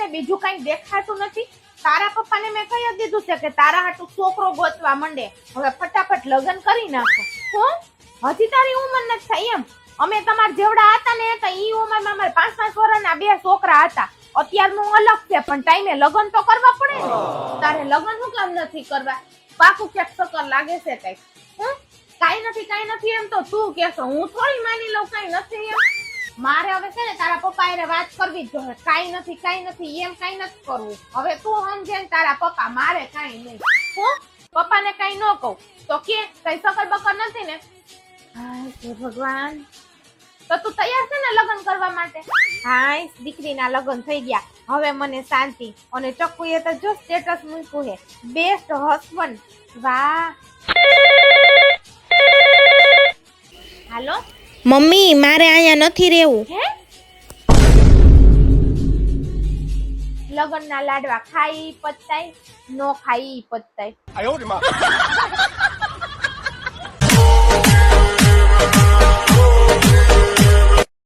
તને બીજું કઈ દેખાતું નથી? તારા પપ્પાને મેં કહી દીધું છે કે તારા હાટુ છોકરો ગોતવા માંડે. હવે ફટાફટ લગ્ન કરી નાખો. હું હજી તારી ઉંમર નથી થઈ એમ. અમે તમાર જેવડા હતા ને તો ઈ ઉંમરમાં અમારે 5-5 વર્ષના 2 છોકરા હતા. અત્યારનું અલગ છે પણ ટાઈમે લગ્ન તો કરવા પડે ને. તારે લગ્ન શું કામ નથી કરવા? પાકું ક્યાંક ચક્કર લાગે છે કઈ? કાઈ નથી એમ તો તું કહેશો, હું થોડી માની લઉં કાઈ નથી એમ. મારે હવે છે ને તારા પપ્પા એને વાત કરવી જ જોઈએ. કાઈ નથી એમ કાઈ નથી કરવું. હવે તું સમજે ને તારા પપ્પા, મારે કાઈ નહીં. હું પપ્પાને કાઈ ન કહું તો કે કઈ સકર બકર નથી ને? હાય હે ભગવાન. તો તું તૈયાર છે ને લગ્ન કરવા માટે? હાય, દીકરીના લગ્ન થઈ ગયા, હવે મને શાંતિ. અને ચક્કુએ તો જો સ્ટેટસ મૂક્યું છે, બેસ્ટ હસબન્ડ. વાહ. હાલો મમ્મી, મારે અહીંયા નથી રહેવું. હે? લગનના લાડવા ખાઈ પતાય, નો ખાઈ પતાય.